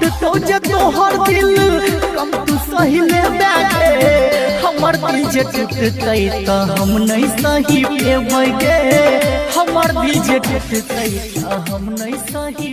तुझे तोहर दिल कम तू सही ले बैठे हमर दिल जे टूटतै त हम नहीं सही पेबगे हमर दिल जे टूटतै त हम नहीं सही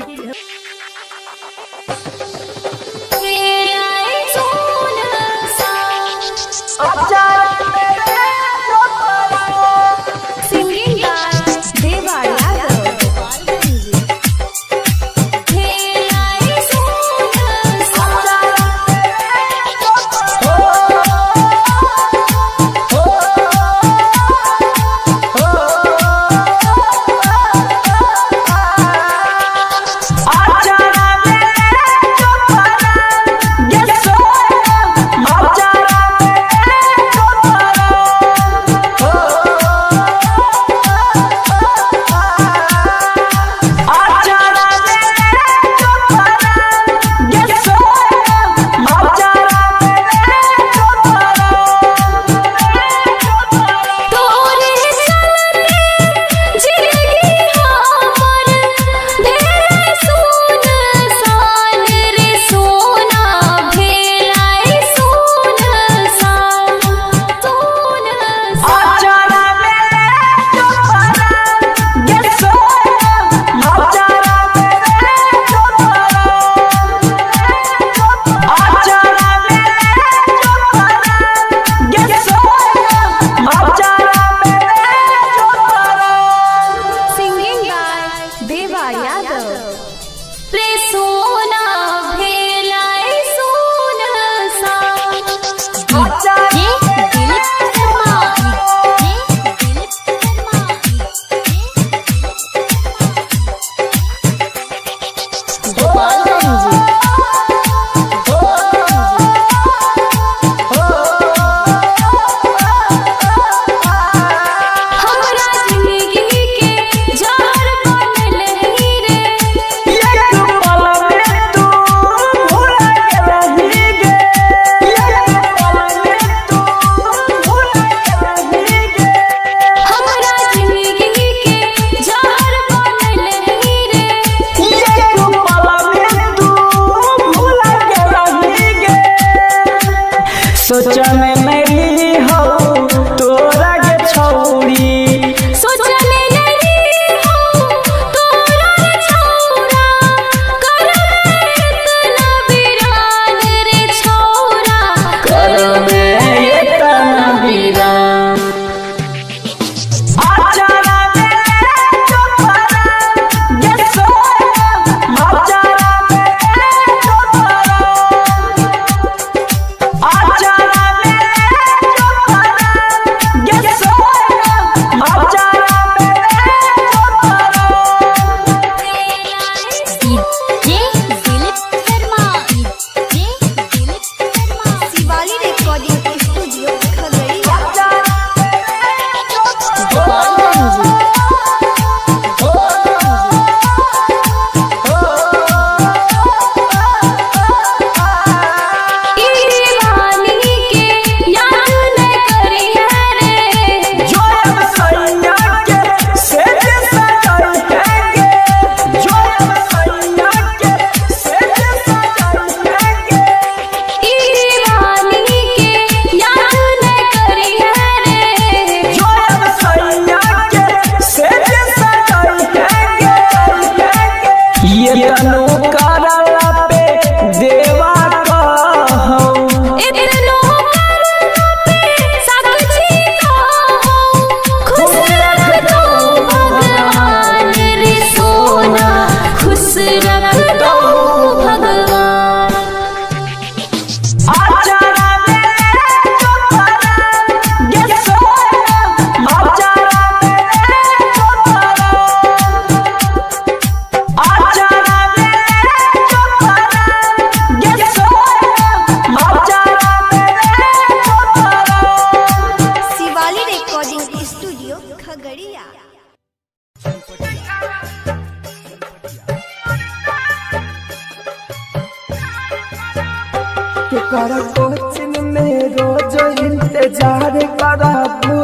कर कोचिंग में रोज इंतजार कराबू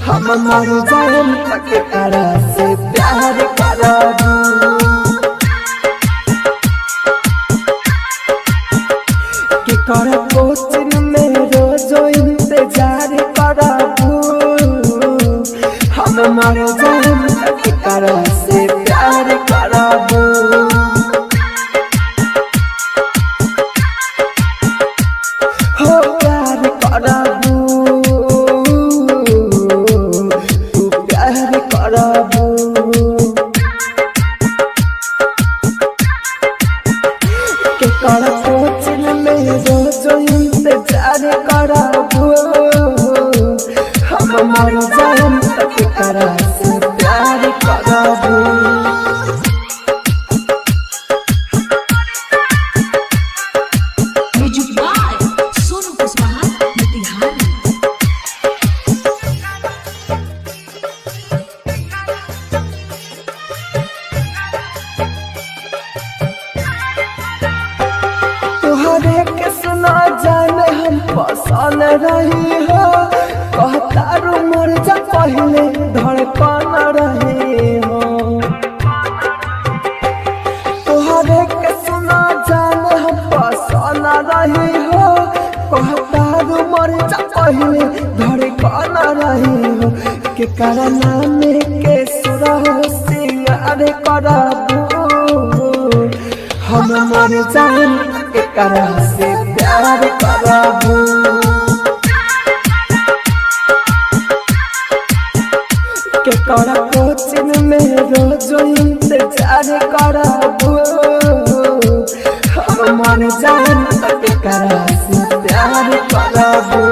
हम मर जाए तक करा से प्यार कराबू पसंद रही हो कहतारू मर जा पहले धड़कन रही हो तोहरे के सुना जान हम पसंद रही हो कहतारू मर जा पहले धड़कन रही हो के करना में के सुरा हो सिंगार कराबू हम मर जान के करा से प्यार कराबू के करा कोचिन में रोज इंतजार कराबू हम मर जान के करा से प्यार कराबू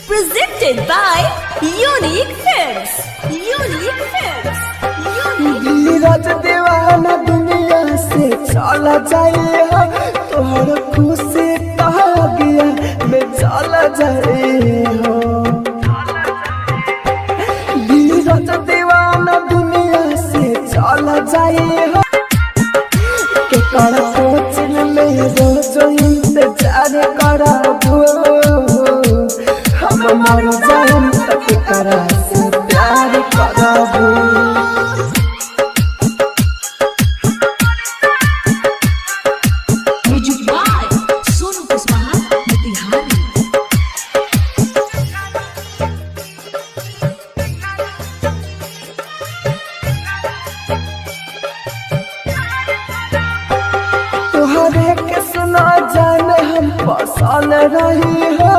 Presented by Unique Films. Unique Films. Neeraj दीवाना दुनिया से चला जाए हो तोहर खुशी कहा गया मैं चला जाए हो नीरज दीवाना दुनिया से चला जाए हो के कर कोचिन में रोज इंतजार कराबू हम मर जान तक करा से प्यार कराबू तोहरे के सुना जान हम पसंद रही हो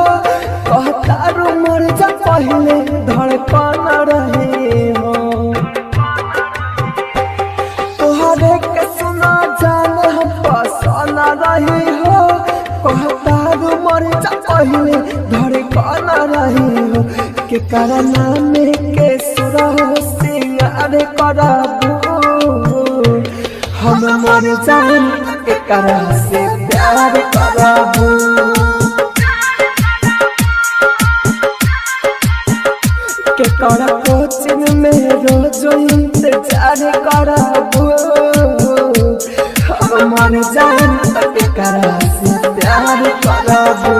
कहतारू मर जा पहले धड़कन रही हो तोहरे के सुना जान हम पसंद रही हो कहतारू मर जा पहले धड़कन रही हो के करना में के सुरा हो सिंगार कराबू हम मर जान के करा से प्यार कराबू के करा कोचिन में रोज इंतजार कराबू हम मर जान के करा से प्यार कराबू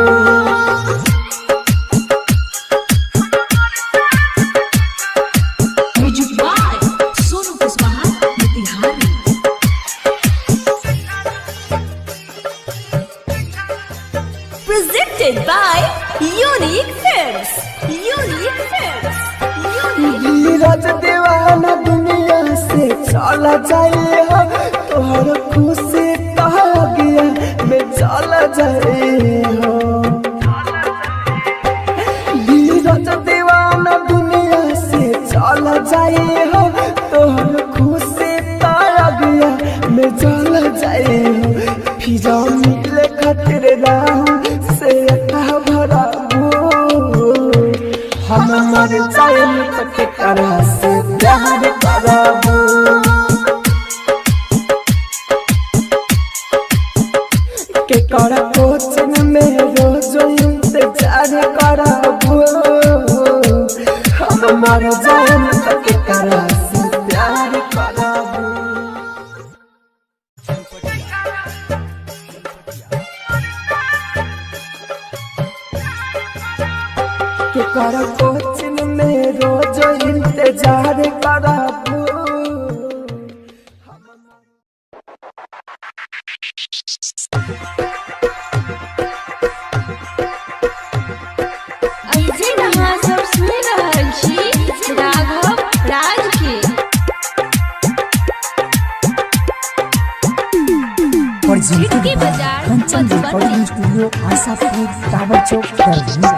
Presented by Unique Films. Unique Films. Neeraj दीवाना दुनिया से चला जाए हो तोहर खुशी कहा गया मैं चला जाए हो नीरज दीवाना दुनिया से चला जाए हो तोहर खुशी कहा गया मैं चला जाए हो फिर मिले खातिर राहू से कहा भराबू हम मर जाए तक करा से प्यार कराबू के करा कोचिन में रोज इंतजार कराबू हम मर जाए तक करा से प्यार कराबू के कर कोचिन में रोज इंतजार कराबू डीजे नहा सब सुन रहल छी राघव राज के presented by Kanchan recording studio Ashapur tower Chowk Darbhanga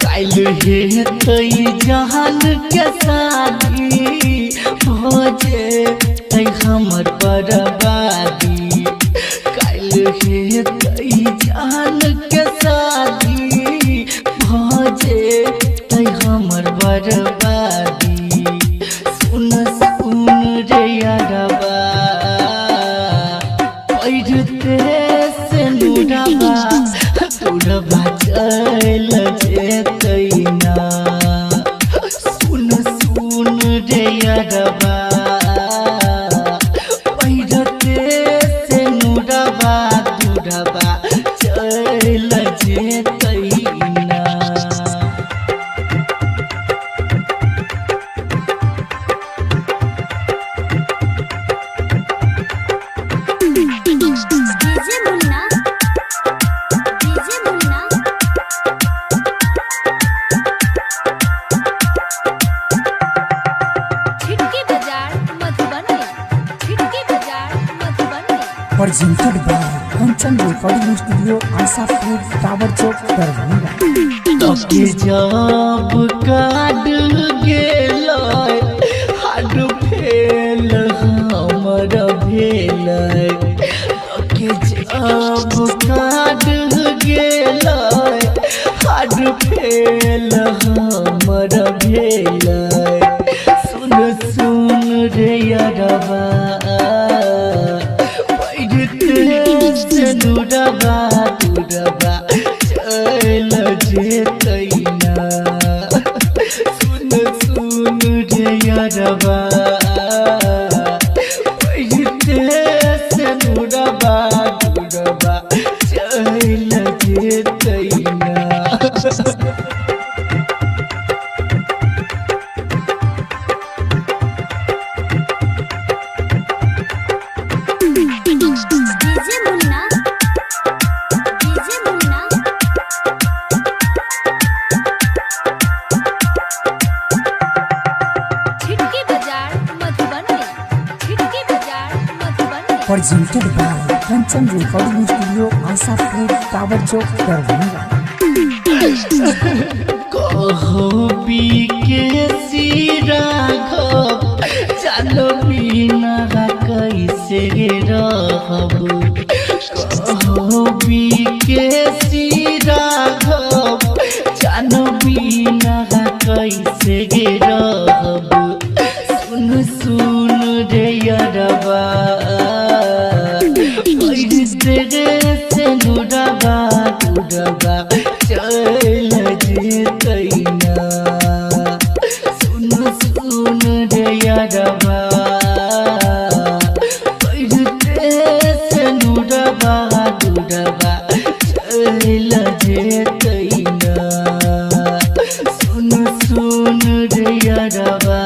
काइल हे तई जहान के शादी हो जे तई हमर बर्बादी काइल हे तई जहान के शादी हो जे तई हमर बर्बादी सुन सुन रे यारबा पैरते से नुरबा तुरबा चल जेतै यारबा पैरते से नुरबा दुरबा चल जेतैना डीजे मुन्ना छिटकी बाजार Madhubani presented by Kanchan Recording Studio, Asapur, Tower Chowk, Darbhanga. तके जब काट गेलै हाड फेल हमर भेलै तके जब काट गेलै हाड फेल हमर भेलै सुन सुन रे यारबा पैरते नुरबा दुरबा चल जेतैना सुन सुन रे यारबा पैरते नुरबा दुरबा चल जेतैना डीजे मुन्ना छिटकी बाजार Madhubani Presented by Kanchan Recording Studio, Asapur, Tower Chowk, Darbhanga. कहो बीके राघव चलो बिना कैसे रहब कहो बीके राघव चलो बिना कैसे रहब सुन सुन रे यारबा पैरते नुरबा दुरबा चल जेतैना सुन सुन रे यारबा पैरते नुरबा दुरबा चल जेतैना सुन सुन रे यारबा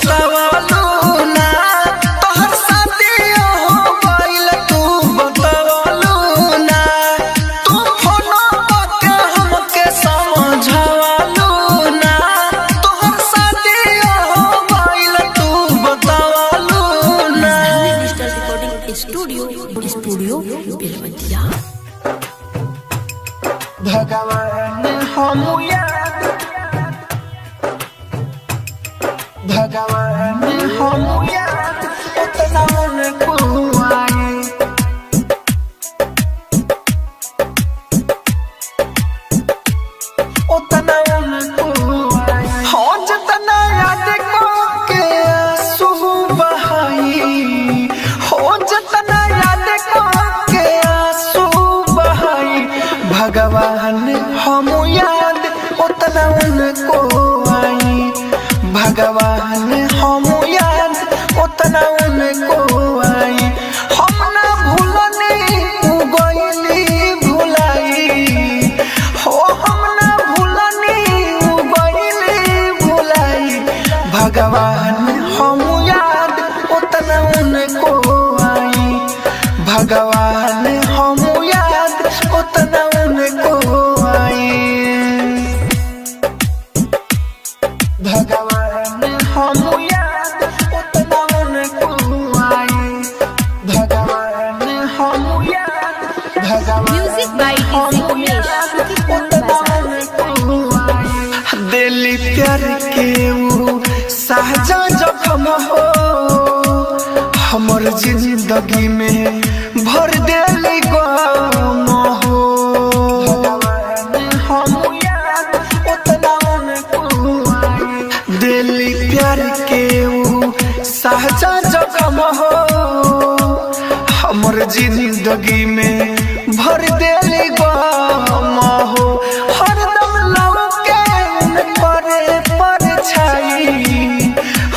जतावलू ना तोहर शादी हो गइल तू बतावलू ना तू फोन के हमके समझावलू ना तोहर शादी हो गइल तू बतावलू ना। Digital recording studio Belwatia. भगवान हम याद भगवान हम याद उतना उनको आए उतना उनको आए हो जितना याद को के आंसू बहाई हो जितना याद को के आंसू बहाई भगवान हम याद उतना उनको आई भगवान हम याद उतना उनको आई हम ना भूलने गइली भुलाई हो हम ना भूलने गइली भुलाई भगवान हम याद उतना उनको आई भगवान हम याद उतना उनको आई भगवान हम याद उतना उनको आई भगवान हम याद म्यूजिक बाय डीजे उमेश शुक्रिया दिली प्यार के वो साजा जख्म हो हमर जिंदगी में भर देली गम हो भगवान हम याद उतना उनको आई दिली प्यार के वो साजा जख्म हो हमर जिंदगी में भर देली गम हो हरदम लव के करे परछाई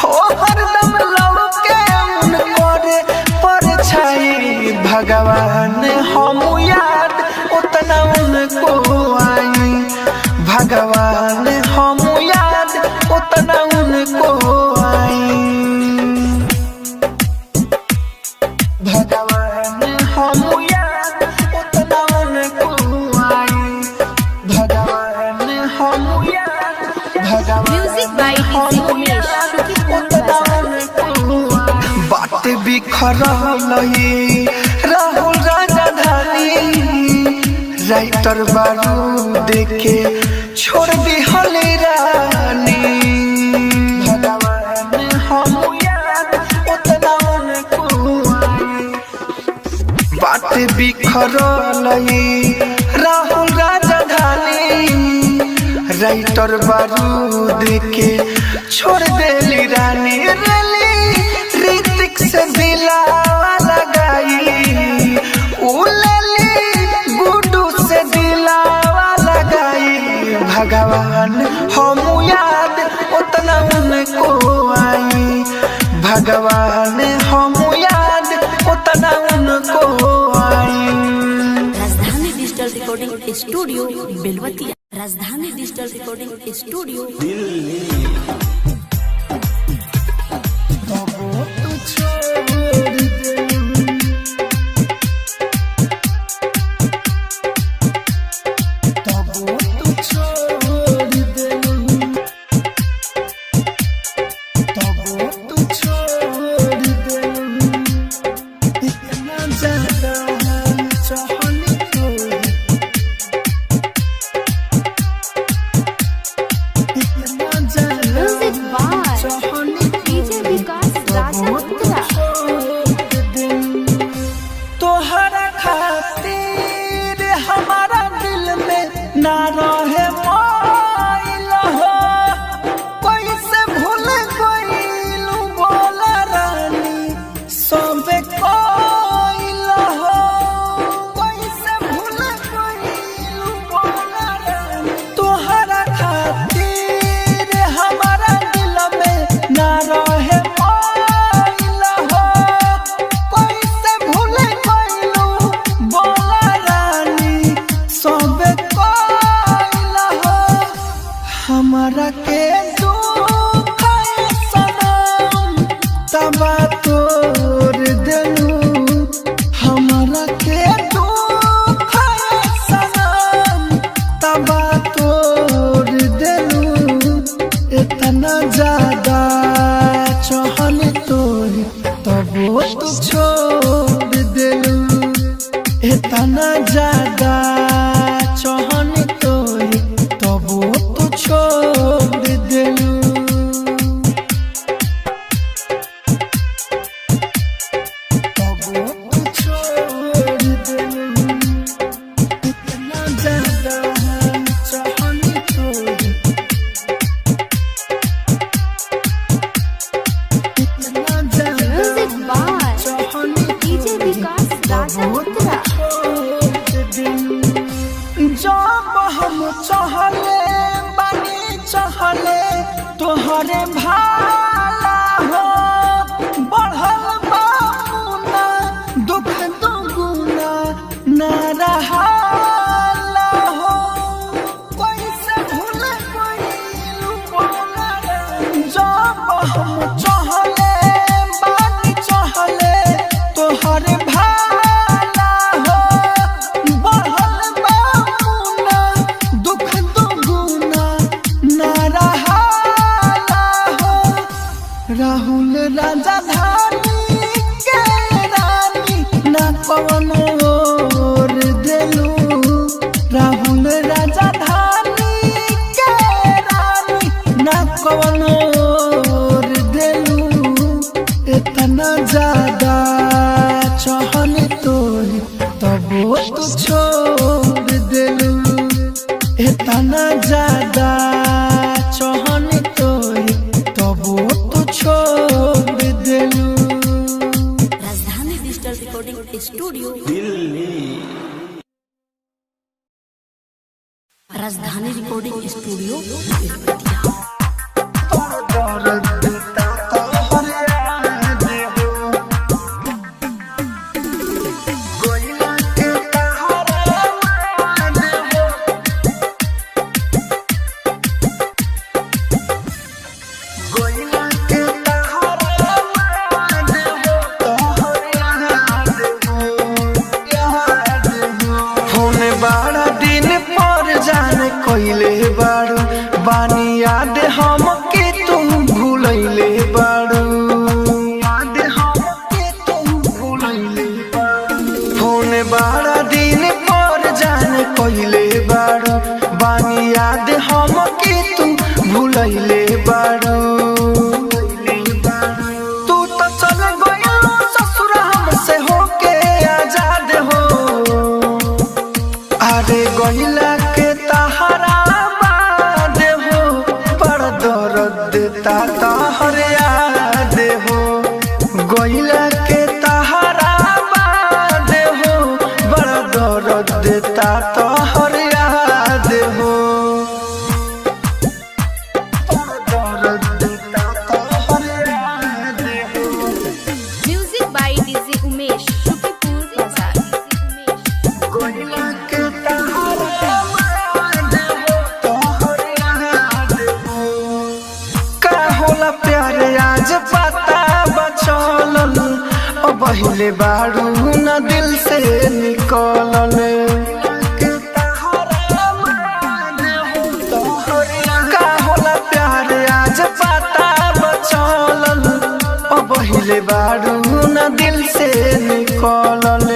हो हरदम लव के करे परछाई भगवान हम याद उतना उनको आई भगवान हम याद उतना उनको आई भगवान हम याद उतना उनको आई भगवान हम याद म्यूजिक बाय डीजे उमेश शुक्रिया बात बिखरल राहुल राजधानी राइटर बारू देखे छोड़ दिहल रानी भगवान हम याद उतना उनको आई बात बिखरल राहुल राजधानी राइटर बारू देखे छोड़ देली रानी रेली ऋतिक से दिलावा लगाई उलेली गुड्डू से दिलावा लगाई भगवान हम याद उतना उनको आई भगवान हम याद उतना उनको आई। राजधानी digital recording studio Belwatiya. Rajdhani digital recording studio music by DJ Vikas Raja तोहरा खातिर हमारा दिल में ना रहे मोइल हो कैसे भूल गइलू बोल तबा तोड़ देलू हमारा के दुख सनम तबा तोड़ देलू इतना ज्यादा चाहन तोरी तबो तू छोड़ देलू इतना ज्यादा चाहन तोरी तबो तू छोड़ देलू चहले बानी चहले तोहरे भाला हो बढ़ल बामुना दुख दुगुना ना रहाला हो कैसे भूल गइलू बोला जब हम चहले बानी चहले तोहरे भाला हो बढ़ल बामुना दुख दुगुना ना रहाला हो राहुल राजा धानी के रानी ना कवनो और देलू राहुल राजा धानी के रानी ना कवनो और देलू इतना ज्यादा चाहन तोरी तबो तू छोड़ देलू इतना ज्यादा चाहन तोरी तबो तू छोड़ देलू राजधानी डिजिटल रिकॉर्डिंग स्टूडियो राजधानी रिकॉर्डिंग स्टूडियो होने बाड़ा दिन पर जाने कोइले बाड़ू बानी याद हम के तुम भूलैले बाड़ू याद हम के तुम भूलैले बाड़ू होने बाड़ा दिन पर जाने कोइले बाड़ू बानी याद हम के तुम भूलैले बाड़ू तू तो चल गइलो ससुर हमसे होके आजाद हो अरे गइला के तहरा बाद हो बड़ दर्द ता तहर याद हो गइला के तहरा बाद हो बड़ दर्द ता तहर याद हो दर्द ता तहर याद हो music by DJ Umesh Shukripur Bazar गइला के तहरा बाद हो तोहर याद हो का होला प्यार आज पता बचलल ओ बहिले बाड़ू न दिल से निकलल का होला प्यार आज पता बचलल ओ बहिले बाड़ू न दिल से निकलल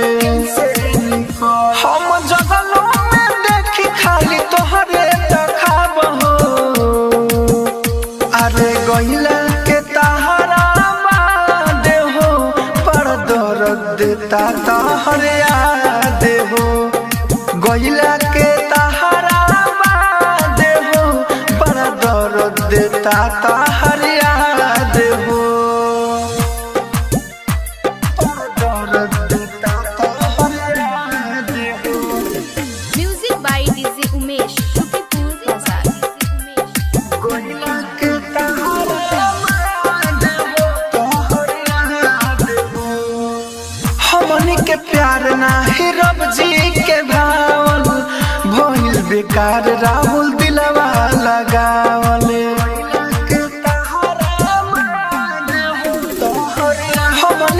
हम जगलों में देखी खाली तोहरे तखाब हो अरे गइला के तहरा बाद हो पर दर्द ता तहर याद हो गइला के तहरा बाद हो पर दर्द ता तहर याद हो दर्द ता तहर याद हो music by DJ Umesh Shukripur Bazar गइला के तहरा बाद हो तोहर याद हो हमनी के प्यार नाही रब जी के भावल भइल बेकार राहुल दिलवा लगावल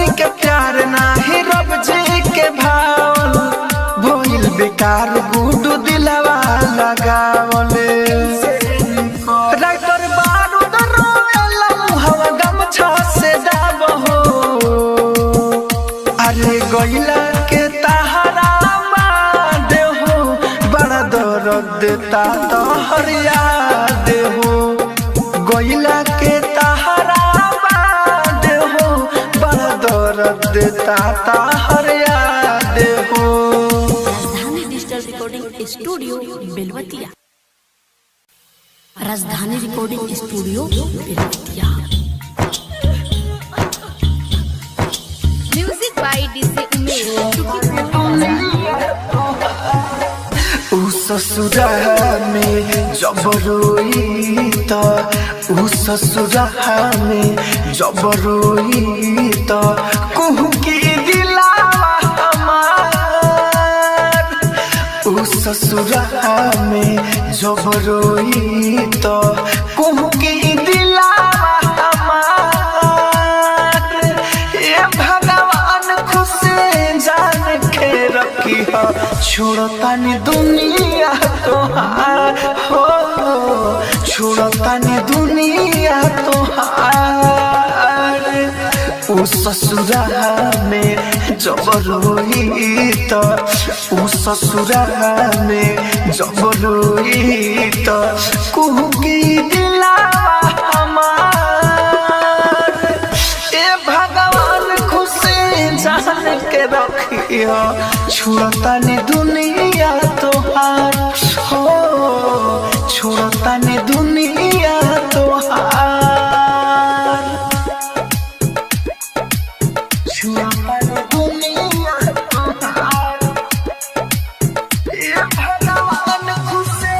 रानी के प्यार नाही रब जी के भावल भइल बेकार गुडू दिलवा लगावले राइटर बारूद रोएला मुहवा गमछा से दाबहो अरे गइला के तहरा मादे हो बड़ा दर्द देता तोहर याद हो गइला के तहरा मादे हो बड़ा दर्द देता तोहर याद हो। राजधानी digital recording studio Belwatiya. Rajdhani recording studio Belwatiya. Music by DJ उ ससुरा में जब रोई त उ ससुरा में जब रोई त कहू की दिलावा हमार उ ससुरा में जब रोई त कहू की दिलावा हमार ये भगवान खुश जान के रखी हो छोड़तानी दुनिया तोहार हो छोड़तानी दुनिया तोहार उ ससुरा में जब रोई त उ ससुरा में जब रोई त कहू की दिलावा हमार ए भगवान खुशी जान के रखियो छोड़तानी दुनिया तोहार हो छोड़तानी दुनिया तोहार छोड़तानी दुनिया तोहार ए भगवान खुशी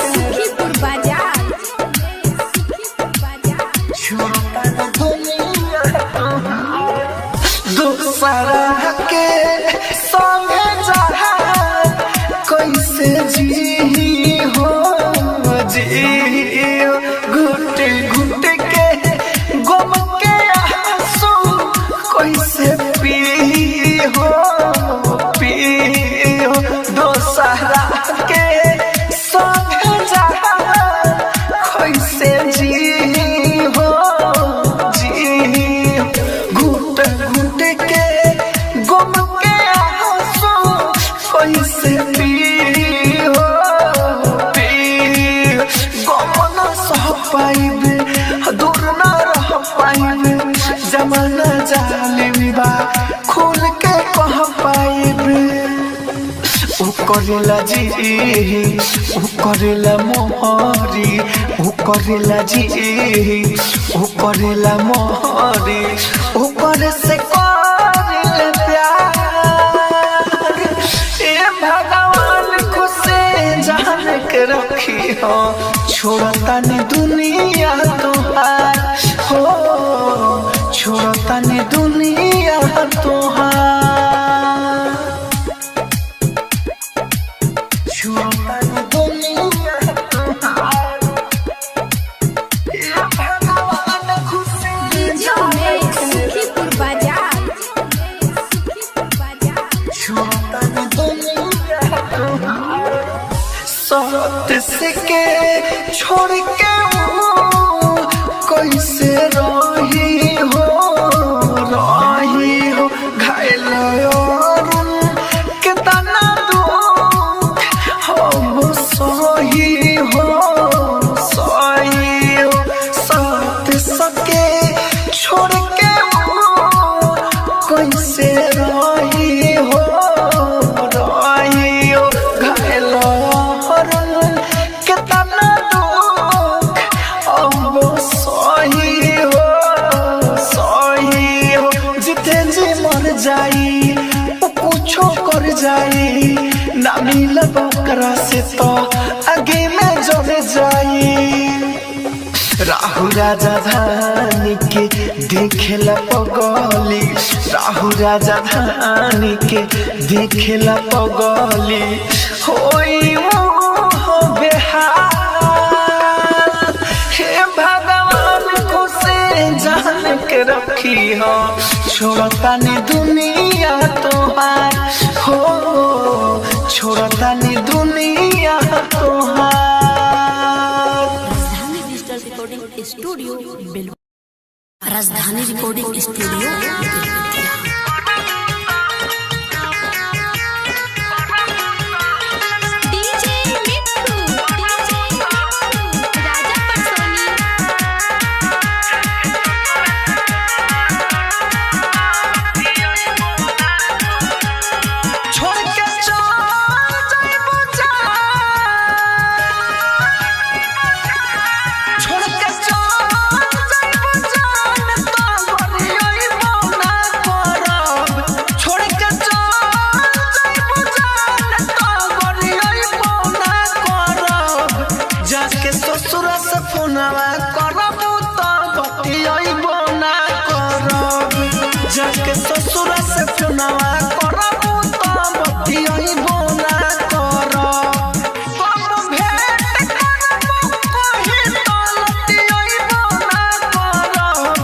सुखीपुर बाजार। छोड़तानी दुनिया तोहार दूसरा के संगे जहा कैसे जी हो जी घुट घुट के गम के आंसू कैसे पी हो दूसरा के संगे जहा कैसे जी हो जी घुट घुट के गम के आंसू कैसे पी हो गम न सह पाइबे दूर न रह पाइबे जमाना जालिम बा खुल के कह पाइबे उ करेला जी उ करेला मोहरी उ करेला जी उ करेला मोहरी उ करे से करेला प्यार ए भगवान खुशी जान के रखी हो छोड़तानी दुनिया तोहार हो छोड़तानी दुनिया तोहार छोड़तानी दुनिया तोहार ए भगवान खुशी सुखीपुर बाजार। छोड़तानी दुनिया तोहार सत से के छोड़ के कैसे रही हो घायल के तना दुख हम सही हो सत सके छोड़ के कैसे रही हो घायल के तना दुख अब सही हो जिते जी मर जाई वो कुछो कर जाई ना मिलब ओकरा से तो आगे में जोड़े जाई राहु राजा धानी के देखेला पगली राहु राजा धानी के देखेला पगली होई वो बेहाल हे भगवान खुशी सान के रखी हो छोड़ता नी दुनिया तोहार हो छोड़ता नी दुनिया तोहार। राजधानी digital recording studio Belwatiya. Rajdhani recording studio Belwatia. DJ मिट्ठू राजा पटसोनी। छोड़ के चल जाइबो जान छोड़ के चल जाइबो जान तो बनियइबो ना करब छोड़ के चल जाइबो जान तो बनियइबो ना करब जाके ससुर से फोनवा करब तो बतियइबो ना करब जाके ससुर से फोनवा करब तो बतियइबो ना करब कब भेंट करब कहीं तो लतियइबो ना करब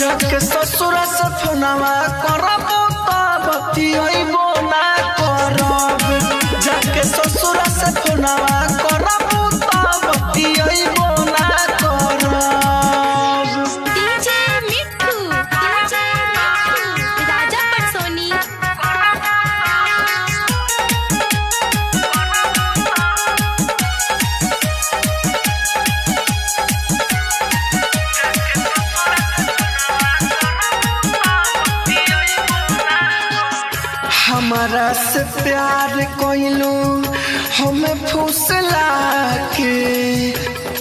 जाके ससुर से फोनवा करब तो बतियइबो ना करब जाके ससुर से फोनवा करब तो बतियइबो ना करब। डीजे मिट्ठू राजा पटसोनी। हमारा से प्यार कोइलू हमें फुसला के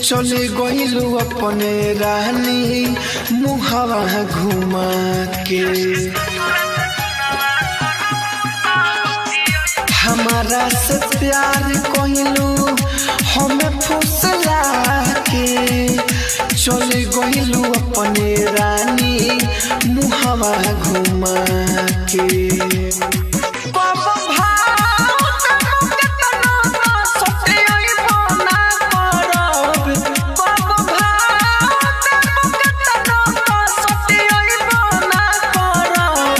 चले गइलू अपने रानी मुहवा घुमा के हमारा से प्यार कोइलू हमें फुसला के चले गइलू अपने रानी मुहवा घुमा के बाबा भाव तनु केतना ना सटियइबो ना करब बाबा भाव तनु केतना ना सटियइबो ना करब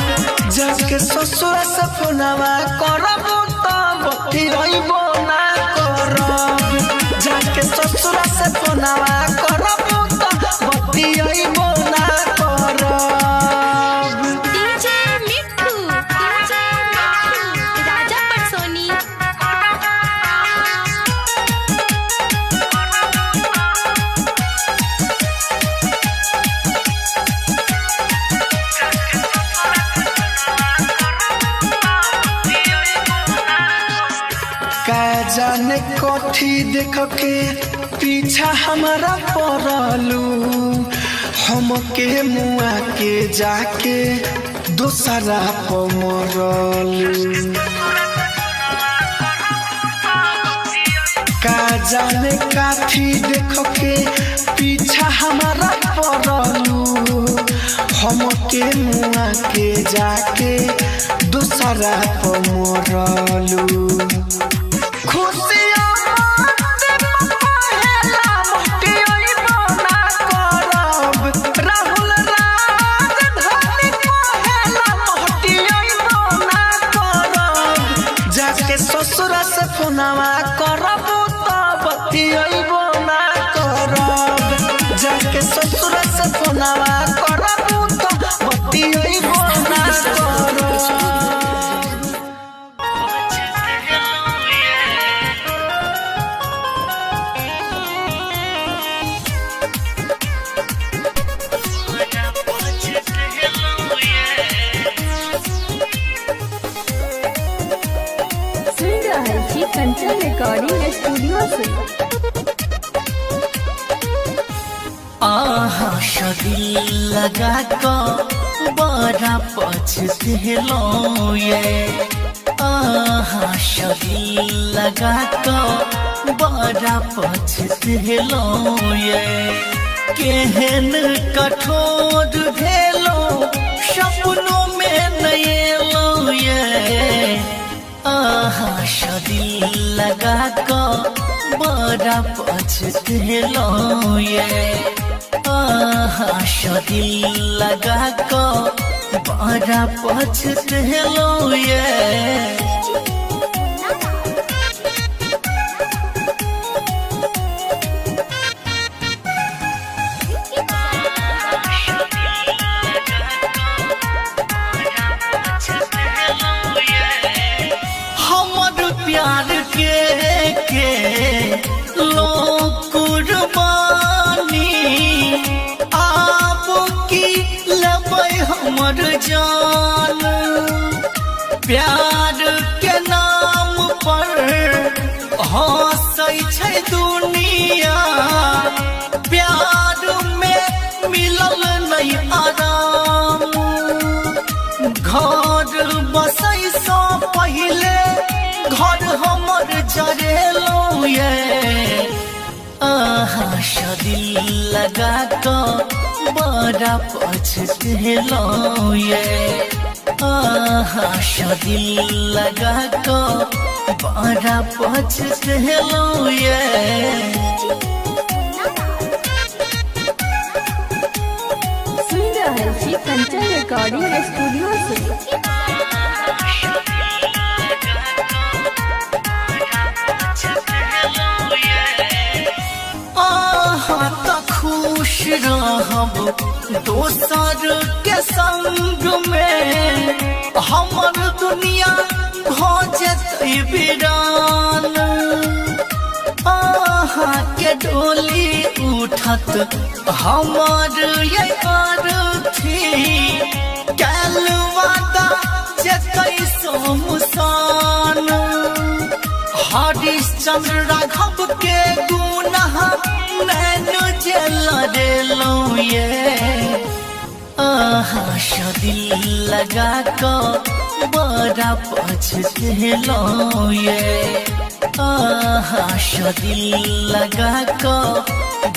जाके ससुर से फोनवा करब तो बतियइबो ना करब जाके ससुर से फोनवा करब तो बतियइबो ना करब। डीजे मिट्ठू राजा पटसोनी। का जाने कथी देख के पीछा हमारा पड़लू हमके मुआ के जाके दोसरा पर मरलू का जाने काथी देख के पीछा हमारा पड़लू हमके मुआ के जाके दोसरा पर मरलू खुशियाँ मत पहेला बतियइबो ना करब राहुल राजधानी पहेला बतियइबो ना करब जाके ससुर से फोनवा करब तो बतियइबो ना करब जाके ससुर से फोनवा करब तो बतियइबो ना करब। सुन रहल छी कंचन रिकॉर्डिंग स्टूडियो से। आहा शदिल लगा को बड़ा पछतेलो ये आहा शदिल लगा को बड़ा पछतेलो ये केहन कठोर भेलो सपनों में नएलो ये आहा शदिल लगा को बड़ा पछतेलो ये दिल लगा को बड़ा पछतेलो ये हमर प्यार के लोग कुर्बानी आप की लेबै हमर जान प्यार के नाम पर हंसै छै दुनिया प्यार में मिलल नहीं आराम घर बसै सँ पहिले घर हमर जरेलो ये दिल लगा को बड़ा पछतेलो ये दिल लगा को बड़ा पछतेलो ये सुन रहे छी कंचन रिकॉर्डिंग स्टूडियो से खुश रहब दोसर के संग में हमर दुनिया हो जेतै वीरान के डोली उठत हमर ये अर्थी कैल वादा जेतै सोमसान हरिश्चंद्र राघव के गुनाह नैनो जेल देलो ये दिल लगा को बड़ा पछतेलो ये दिल लगा को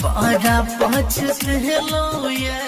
बड़ा पछतेलो ये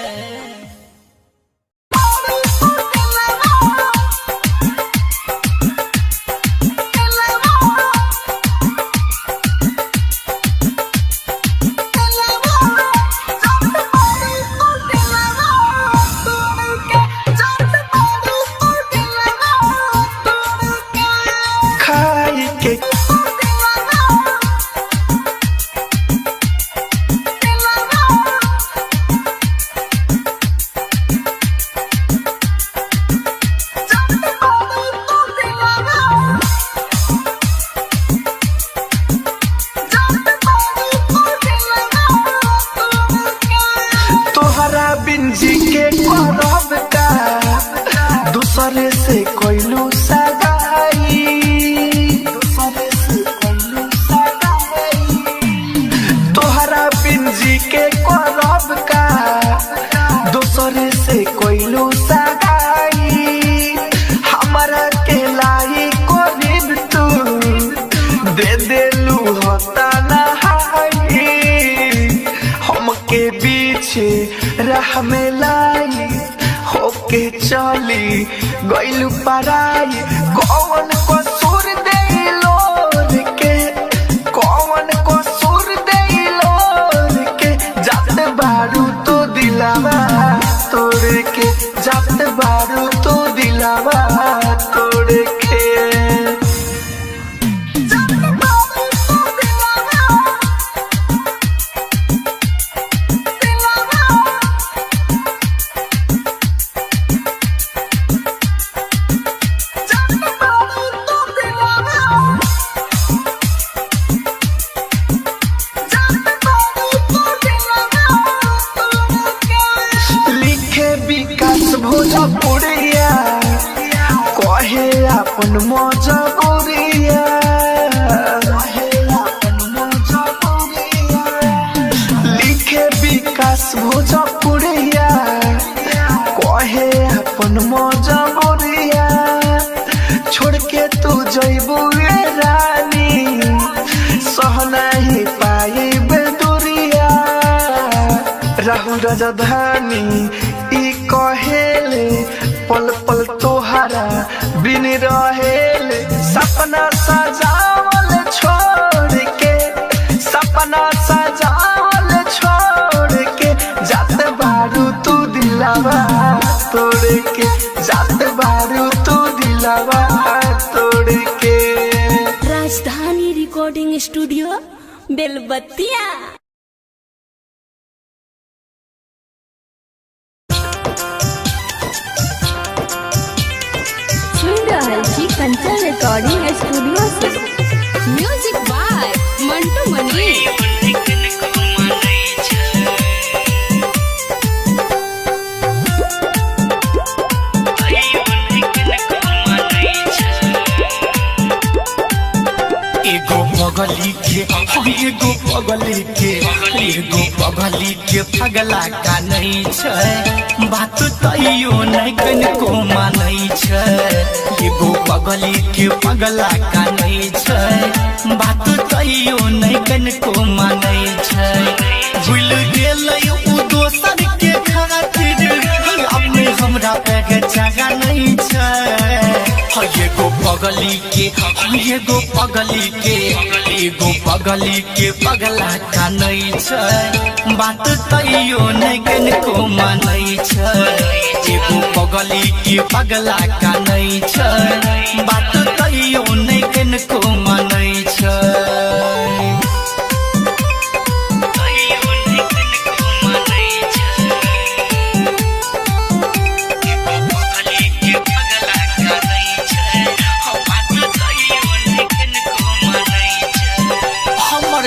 राह में लाई होके चली गइलू पराई कौन कसूर देलो के कौन कसूर देलो के जात बारू तो दिलावा तोड़ के जात बारू तो दिलावा तोड़ के भोजपुरिया कहे अपन मजबूरिया लिखे विकास भोजपुरिया कहे अपन मजबूरिया छोड़ के तू जइबू रानी सह नहीं पाई बेदुरिया राहुल राजधानी कहेले पल पल तोहरा बिन रहेले सपना सजावल छोड़ के सपना सजावल छोड़ के जा तोड़ के जात बारू तू दिलावा तोड़ के। राजधानी रिकॉर्डिंग स्टूडियो बेलबत्तिया। सुन रहल छी कंचन रिकॉर्डिंग स्टूडियो से। म्यूजिक बाय मंटू मनी। एगो पगली के एगो पगली के एगो पगली के पगला का नहीं छै बात तैयो नहीं कनको मानै छै। एगो पगली के पगला का नहीं छै बात तैयो नहीं कनको मानै छै। भूल गेलै उ दोसर के खातिर अपने हमरा पे जगह नहीं छै। एगो पगली के एगो पगली के एगो पगली के पगला का नहीं छै बात तैयो नहीं कनको मानै छै। एगो पगली के पगला का नहीं छै बात तैयो नहीं कनको मानै छै।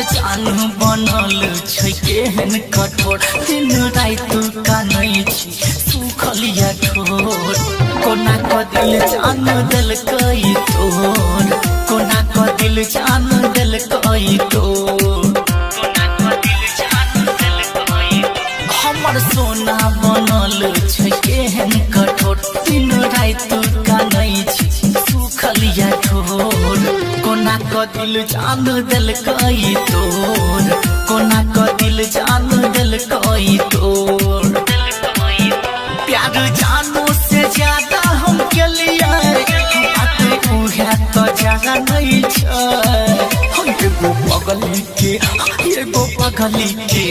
जान बनल छै केहन कठोर दिन रात कानै छी सुखलिया ठोर। कोना क दिल जान देलकै तोर कोना क दिल जान देलकै तोर। हमर सोना बनल छै केहन कठोर दिन रात कानै छी सुखलिया ठोर। कोना क दिल जान देलकै तोर कोना क दिल जान देलकै तोर। प्यार जानो से ज्यादा हम के लिए बात उहे तो जगह नहीं छै। एगो पगली के एगो पगली के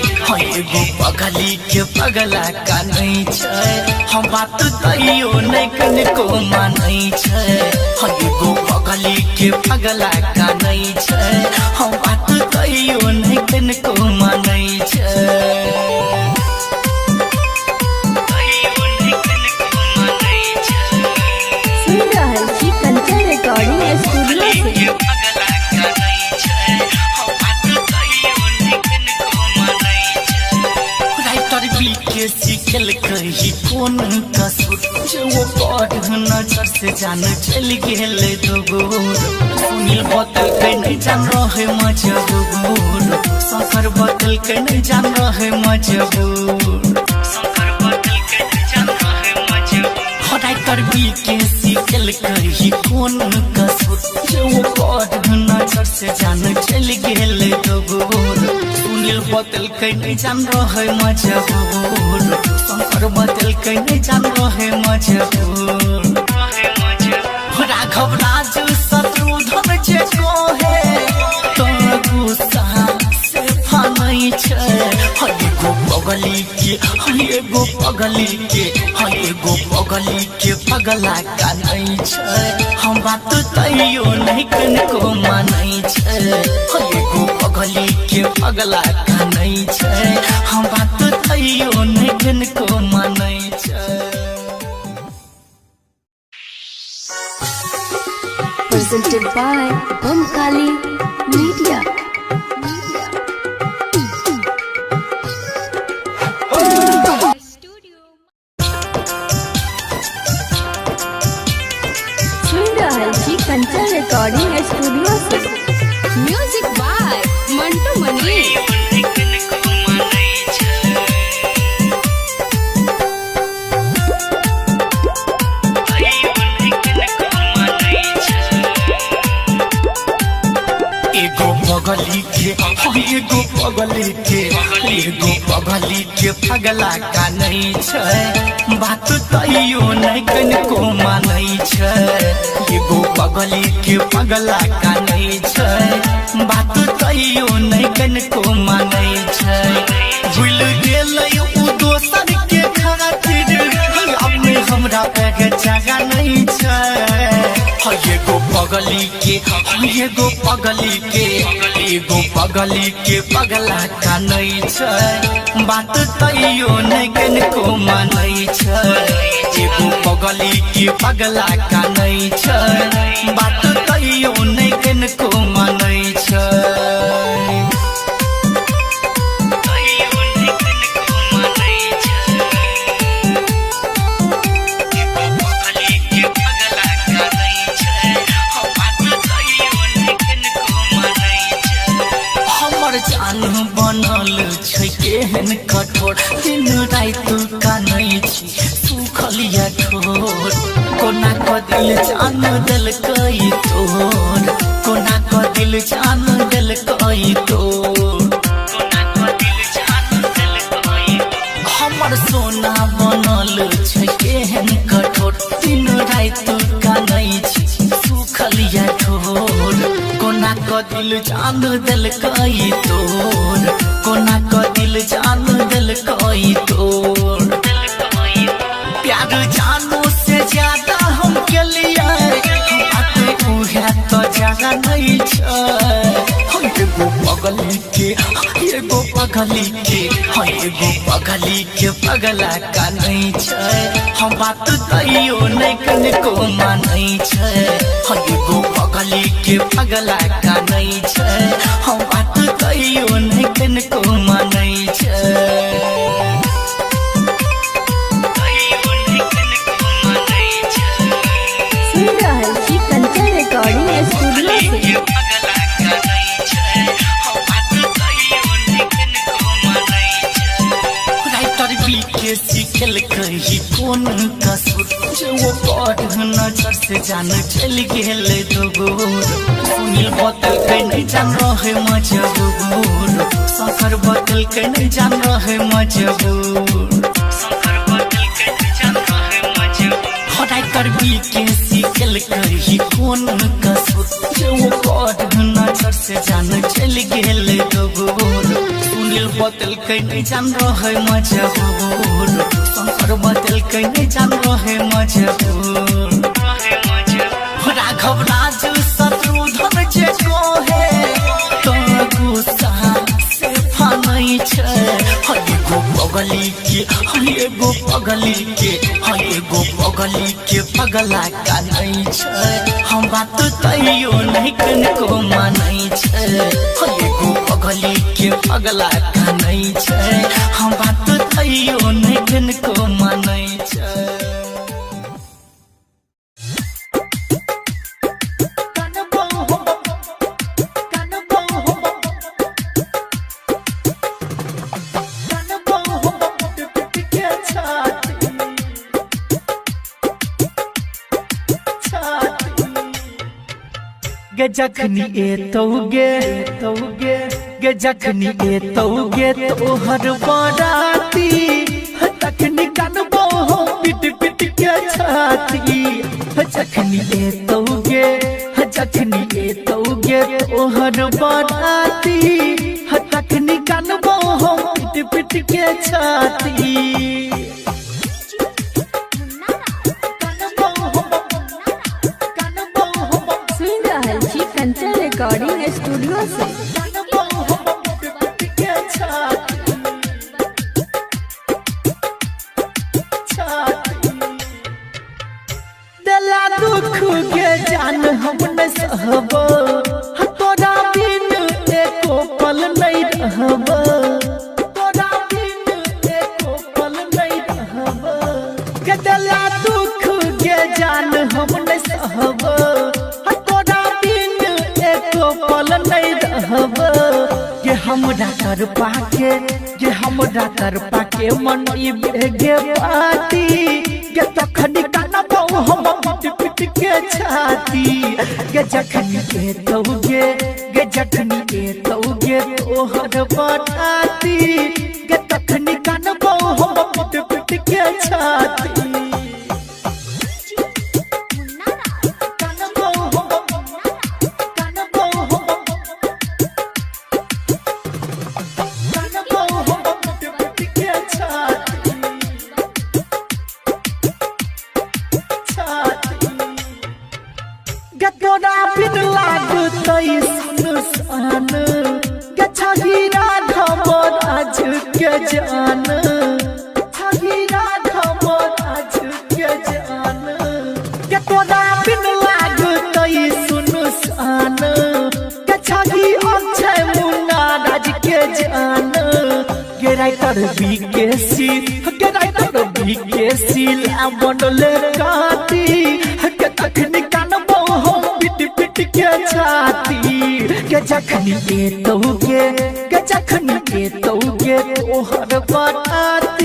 एगो पगली के पगला का नहीं छै हम बात तैयो नहीं कनको मानै छै। एगो पगली के पगला का नहीं छै हम बात तैयो नहीं कनको मानै छै। सुन रहल छी कंचन रिकॉर्डिंग स्टूडियो से। के सीखल कही कौन कसूर जो वो पढ़ नजर से जान चल गेल दूर। सुनील बतल के नहीं जान रहे मजबूर शंकर बतल के नहीं जान रहे मजबूर। राइटर बी के सीखल कही कौन कसूर जो वो पढ़ नजर से जान चल गेल दूर। सुनील बतल के नहीं जान रहे मजबूर शंकर बतल के नहीं जान रहे मजबूर। राघव राज शत्रुधन जे कहे तो गुस्सा से फानै छै। एगो पगली के एगो पगली के एगो पगली के पगला का नहीं छै हम बात तैयो नहीं कनको मानै छै। एगो पगली के पगला का नहीं छै हम बात तैयो नहीं कनको मानै छै। Presented by Omkali Media. सुन रहल छी कंचन रिकॉर्डिंग स्टूडियो से। म्यूजिक बाय मंटू मनी। एगो पगली के एगो पगली के एगो पगली के पगला का नहीं छै बात तैयो नहीं कनको मानै छै। एगो पगली के पगला का नहीं छै बात तैयो नहीं कनको मानै छै। भूल गेलै उ दोसर के खातिर जगह नहीं छै एगो पगली के एगो पगली के पगला का नहीं छै बात तैयो नहीं कनको मानै छै एगो पगली के पगला का नहीं छै बात तैयो नहीं कनको मानै छै जान बनल छै केहन कठोर दिन रात कानै छी सुखलिया ठोर कोना क दिल जान देलकै तोर कोना क दिल जान देलकै तोर कोना क दिल जान देलकै हमर सोना बनल छै केहन कठोर दिन रात कानै छी सुखलिया ठोर कोना क दिल जान देलकै तोर कोना क दिल जान देलकै तोर प्यार जानो से ज्यादा हम के लिए बात उहे तो जगह नहीं छै एगो पगली के पगला का नहीं छै हम बात तैयो नहीं कनको मानै छै एगो पगली के पगला का नहीं छै हम बात तैयो नहीं कनको मानै छै सुन रहल छी कंचन रिकॉर्डिंग स्टूडियो से सिखल कही कोन कसूर जो वो पढ़ नजर से जान चल गेल दोगोर सुनील बोतल के नहीं जान रहे मजबूर सफर बोतल के नहीं जान रहे मजबूर सफर बोतल के नहीं जान रहे मजबूर हटाई कर भी के सिखल कही कोन कसूर जो वो पढ़ नजर से जान चल गेल दोगोर सुनील बोतल के नहीं जान रहे मजबूर शंकर बोतल के नहीं जान रहे मजबूर राघव राजू शत्रुधन जे कोहे तो गुस्सा से फानै छै एगो पगली के पगला का नहीं छै हम बात तैयो नहीं कनको मानै छै एगो पगली के पगला का नहीं छै हम बात तैयो नहीं कनको मानै छै जखनी गे जखनी एतौगे तोहर बराती तखनी कानबो हो पिट पिट के छाती जखनी एतौगे तोहर बराती तखनी कानबो हो पिट पिट के छाती कंचन रिकॉर्डिंग स्टूडियो से दिला दुख के जान हम न सहबो तोरा बिन एको पल नहीं रहबो तोरा बिन एको पल नहीं रहबो के दिला दुख के जान हम न सहबो पल नहीं रहबो ये हमरा कर पाके मन बेगे पाती ये तखनी कानबो हम पिट पिट के छाती ये जखनी एतौगे तोहर बराती ये तखनी कानबो हम पिट पिट के छाती के तोरा बिन लागतै सुनसान के छही राघव राज के जान छही राघव राज के जान के तोरा बिन लागतै सुनसान के छही अक्षय मुन्ना राज के जान के राइटर बीकेसी ला बनले काटी के तखनी कानबो हम पिट पिट के छाती के जखनी के तौगे तोहर बात